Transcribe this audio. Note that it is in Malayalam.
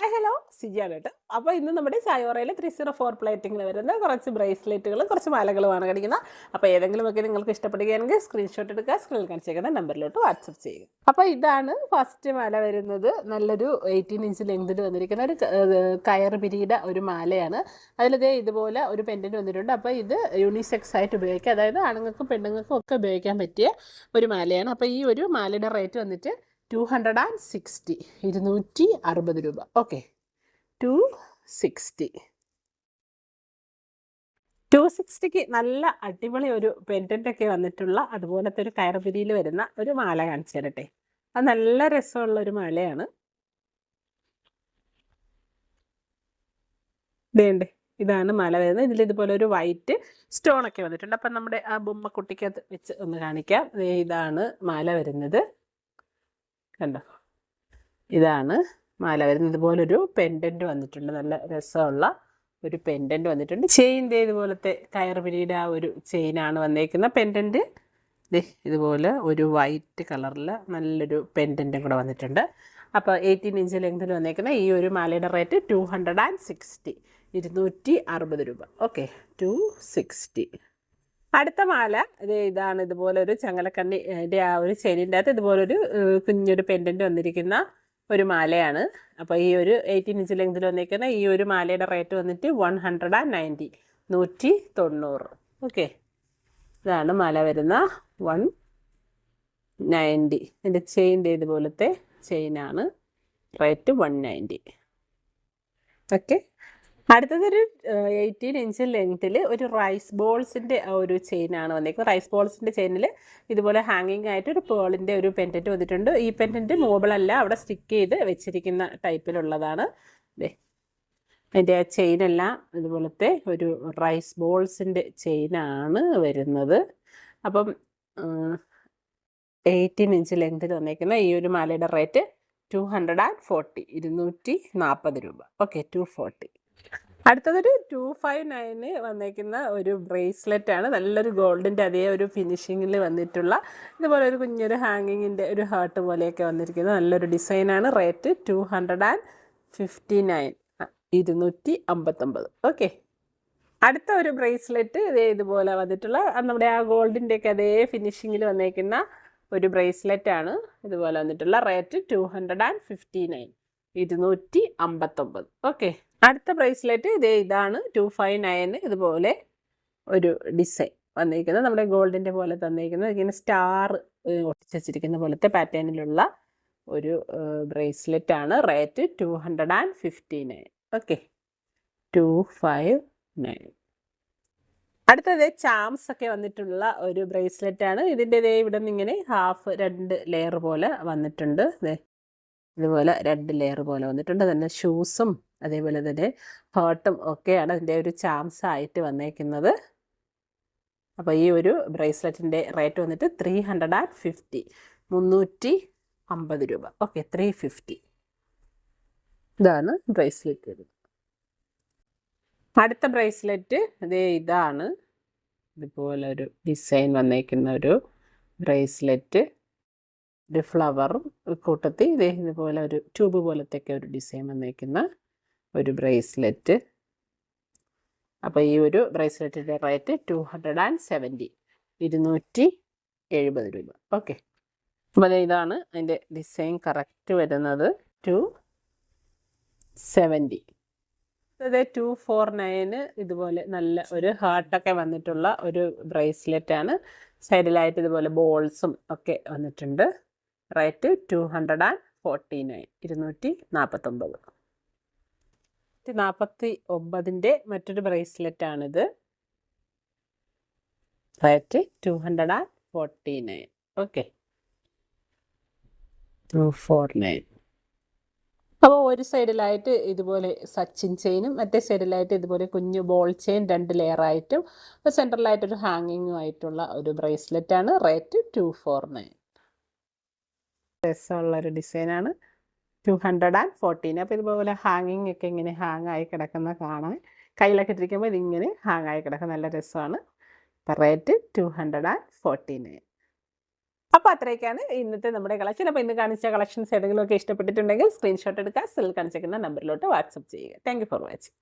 ഹലോ സിജിയാണ് കേട്ടോ. അപ്പോൾ ഇന്ന് നമ്മുടെ സായോറയിൽ 304 പ്ലേറ്റിങ്ങിൽ വരുന്ന കുറച്ച് ബ്രേസ്ലെറ്റുകൾ കുറച്ച് മാലകളുമാണ് കാണിക്കുന്നത്. അപ്പോൾ ഏതെങ്കിലുമൊക്കെ നിങ്ങൾക്ക് ഇഷ്ടപ്പെടുകയാണെങ്കിൽ സ്ക്രീൻഷോട്ട് എടുക്കുക, സ്ക്രീനിൽ കാണിച്ചേക്കുന്ന നമ്പറിലോട്ട് വാട്സപ്പ് ചെയ്യുക. അപ്പോൾ ഇതാണ് ഫസ്റ്റ് മാല വരുന്നത്. നല്ലൊരു 18 ഇഞ്ച് ലെങ്തിൽ വന്നിരിക്കുന്ന ഒരു കയർ പിരിയുടെ ഒരു മാലയാണ്. അതിലിതേ ഇതുപോലെ ഒരു പെൻഡൻറ്റ് വന്നിട്ടുണ്ട്. അപ്പോൾ ഇത് യൂണിസെക്സ് ആയിട്ട് ഉപയോഗിക്കുക, അതായത് ആണുങ്ങൾക്കും പെണ്ണുങ്ങൾക്കും ഒക്കെ ഉപയോഗിക്കാൻ പറ്റിയ ഒരു മാലയാണ്. അപ്പോൾ ഈ ഒരു മാലയുടെ റേറ്റ് വന്നിട്ട് 260 260 രൂപ. ഓക്കെ, 260 260ക്ക് നല്ല അടിപൊളി ഒരു പെൻഡൻ്റ് ഒക്കെ വന്നിട്ടുള്ള അതുപോലത്തെ ഒരു കയർപിരിയിൽ വരുന്ന ഒരു മാല കാണിച്ചു തരട്ടെ. അത് നല്ല രസമുള്ള ഒരു മാലയാണ്. വേണ്ടേ, ഇതാണ് മാല വരുന്നത്. ഇതിൽ ഇതുപോലെ ഒരു വൈറ്റ് സ്റ്റോൺ ഒക്കെ വന്നിട്ടുണ്ട്. അപ്പം നമ്മുടെ ആ ബൊമ്മക്കുട്ടിക്കകത്ത് വെച്ച് ഒന്ന് കാണിക്കാം. ഇതാണ് മാല വരുന്നത്, കണ്ടോ? ഇതാണ് മാല വരുന്നത്. ഇതുപോലൊരു പെൻഡൻറ്റ് വന്നിട്ടുണ്ട്, നല്ല രസമുള്ള ഒരു പെൻഡൻറ്റ് വന്നിട്ടുണ്ട്. ചെയിൻ്റെ ഇതുപോലത്തെ കയർ പിരിയുടെ ആ ഒരു ചെയിനാണ് വന്നേക്കുന്ന പെൻഡൻറ്റ്. ഇതുപോലെ ഒരു വൈറ്റ് കളറിൽ നല്ലൊരു പെൻഡൻറ്റും കൂടെ വന്നിട്ടുണ്ട്. അപ്പോൾ 18 ഇഞ്ച് ലെങ്തിൽ വന്നേക്കുന്ന ഈ ഒരു മാലയുടെ റേറ്റ് 260 260 രൂപ. ഓക്കെ, 260. അടുത്ത മാല ഇതാണ്. ഇതുപോലെ ഒരു ചങ്ങലക്കണ്ണിൻ്റെ ആ ഒരു ചെയിനിൻ്റെ അകത്ത് ഇതുപോലൊരു കുഞ്ഞൊരു പെൻഡൻറ്റ് വന്നിരിക്കുന്ന ഒരു മാലയാണ്. അപ്പോൾ ഈ ഒരു 18 ഇഞ്ച് ലെങ്തിൽ വന്നിരിക്കുന്ന ഈ ഒരു മാലയുടെ റേറ്റ് വന്നിട്ട് 190 190. ഓക്കെ, ഇതാണ് മാല വരുന്ന 190. എൻ്റെ ചെയിൻ്റെ ഇതുപോലത്തെ ചെയിനാണ്, റേറ്റ് 190. ഓക്കെ, അടുത്തതൊരു 18 ഇഞ്ച് ലെങ്ത്തിൽ ഒരു റൈസ് ബോൾസിൻ്റെ ഒരു ചെയിനാണ് വന്നേക്കുന്നത്. റൈസ് ബോൾസിൻ്റെ ചെയിനിൽ ഇതുപോലെ ഹാങ്ങിങ് ആയിട്ട് ഒരു പേളിൻ്റെ ഒരു പെൻഡൻറ്റ് വന്നിട്ടുണ്ട്. ഈ പെൻഡൻറ്റ് മൂവബിളല്ല, അവിടെ സ്റ്റിക്ക് ചെയ്ത് വെച്ചിരിക്കുന്ന ടൈപ്പിലുള്ളതാണ്. അതിൻ്റെ ആ ചെയിനെല്ലാം ഇതുപോലത്തെ ഒരു റൈസ് ബോൾസിൻ്റെ ചെയിനാണ് വരുന്നത്. അപ്പം 18 ഇഞ്ച് ലെങ്തിൽ വന്നേക്കുന്ന ഈ ഒരു മാലയുടെ റേറ്റ് 240 240 രൂപ. ഓക്കെ, 240. അടുത്തതൊരു 259 വന്നേക്കുന്ന ഒരു ബ്രേസ്ലെറ്റ് ആണ്. നല്ലൊരു ഗോൾഡിൻ്റെ അതേ ഒരു ഫിനിഷിങ്ങിൽ വന്നിട്ടുള്ള ഇതുപോലെ ഒരു കുഞ്ഞൊരു ഹാങ്ങിങ്ങിൻ്റെ ഒരു ഹാർട്ട് പോലെയൊക്കെ വന്നിരിക്കുന്ന നല്ലൊരു ഡിസൈനാണ്. റേറ്റ് 259 259. ഓക്കെ, അടുത്ത ഒരു ബ്രേസ്ലെറ്റ് ഇതുപോലെ വന്നിട്ടുള്ള നമ്മുടെ ആ ഗോൾഡിൻ്റെയൊക്കെ അതേ ഫിനിഷിങ്ങിൽ വന്നേക്കുന്ന ഒരു ബ്രേസ്ലെറ്റ് ആണ്. ഇതുപോലെ വന്നിട്ടുള്ള റേറ്റ് 259 259. ഓക്കെ, അടുത്ത ബ്രേസ്ലെറ്റ് ഇതാണ് 259. ഇതുപോലെ ഒരു ഡിസൈൻ വന്നിരിക്കുന്നത് നമ്മുടെ ഗോൾഡിൻ്റെ പോലെ തന്നിരിക്കുന്നത് ഇങ്ങനെ സ്റ്റാർ ഒട്ടിച്ച് വെച്ചിരിക്കുന്ന പോലത്തെ പാറ്റേണിലുള്ള ഒരു ബ്രേസ്ലെറ്റ് ആണ്. റേറ്റ് 259. ഓക്കെ, 259. അടുത്തത് ചാംസ് ഒക്കെ വന്നിട്ടുള്ള ഒരു ബ്രേസ്ലെറ്റ് ആണ്. ഇതിൻ്റെ ഇവിടെ നിന്ന് ഇങ്ങനെ ഹാഫ് 2 ലെയർ പോലെ വന്നിട്ടുണ്ട്. ഇതുപോലെ 2 ലെയർ പോലെ വന്നിട്ടുണ്ട്. തന്നെ ഷൂസും അതേപോലെ തന്നെ ഹേർട്ടും ഒക്കെയാണ് അതിൻ്റെ ഒരു ചാംസ് ആയിട്ട് വന്നേക്കുന്നത്. അപ്പോൾ ഈ ഒരു ബ്രേസ്ലെറ്റിൻ്റെ റേറ്റ് വന്നിട്ട് 350 350 രൂപ. ഓക്കെ, 350. ഇതാണ് ബ്രേസ്ലെറ്റ് വരുന്നത്. അടുത്ത ബ്രേസ്ലെറ്റ് ഇതാണ്. ഇതുപോലെ ഒരു ഡിസൈൻ വന്നേക്കുന്ന ഒരു ബ്രേസ്ലെറ്റ്, ഒരു ഫ്ലവറും കൂട്ടത്തിൽ ഇതുപോലെ ഒരു ട്യൂബ് പോലത്തെയൊക്കെ ഒരു ഡിസൈൻ വന്നേക്കുന്ന ഒരു ബ്രേസ്ലെറ്റ്. അപ്പോൾ ഈ ഒരു ബ്രേസ്ലെറ്റിൻ്റെ റേറ്റ് 270 270 രൂപ. ഓക്കെ, അപ്പോൾ ഇതാണ് അതിൻ്റെ ഡിസൈൻ കറക്റ്റ് വരുന്നത് 270. അത് 249 ഇതുപോലെ നല്ല ഒരു ഹാർട്ടൊക്കെ വന്നിട്ടുള്ള ഒരു ബ്രേസ്ലെറ്റ് ആണ്. സൈഡിലായിട്ട് ഇതുപോലെ ബോൾസും ഒക്കെ വന്നിട്ടുണ്ട്. റേറ്റ് 249 249. 249ൻ്റെ മറ്റൊരു ബ്രേസ്ലെറ്റ് ആണിത്. റേറ്റ് 249. ഓക്കെ, 249. അപ്പോൾ ഒരു സൈഡിലായിട്ട് ഇതുപോലെ സച്ചിൻ ചെയിനും മറ്റേ സൈഡിലായിട്ട് ഇതുപോലെ കുഞ്ഞു ബോൾ ചെയിൻ 2 ലെയറായിട്ടും സെൻട്രലായിട്ടൊരു ഹാങ്ങിങ്ങും ആയിട്ടുള്ള ഒരു ബ്രേസ്ലെറ്റ് ആണ്. റേറ്റ് 249. രസമുള്ളൊരു ഡിസൈനാണ്. 214. അപ്പോൾ ഇതുപോലെ ഹാങ്ങിങ് ഒക്കെ ഇങ്ങനെ ഹാങ് ആയി കിടക്കുന്ന കാണാൻ, കയ്യിലൊക്കെ ഇട്ടിരിക്കുമ്പോൾ ഇതിങ്ങനെ ഹാങ് ആയി കിടക്കുന്ന നല്ല രസമാണ്. അപ്പോൾ റേറ്റ് 249. അപ്പോൾ അത്രയൊക്കെയാണ് ഇന്നത്തെ നമ്മുടെ കളക്ഷൻ. അപ്പോൾ ഇന്ന് കാണിച്ച കളക്ഷൻസ് ഏതെങ്കിലുമൊക്കെ ഇഷ്ടപ്പെട്ടിട്ടുണ്ടെങ്കിൽ സ്ക്രീൻഷോട്ട് എടുക്കുക, സ്റ്റിൽ കാണിച്ചിരിക്കുന്ന നമ്പറിലോട്ട് വാട്സപ്പ് ചെയ്യുക. Thank you for watching.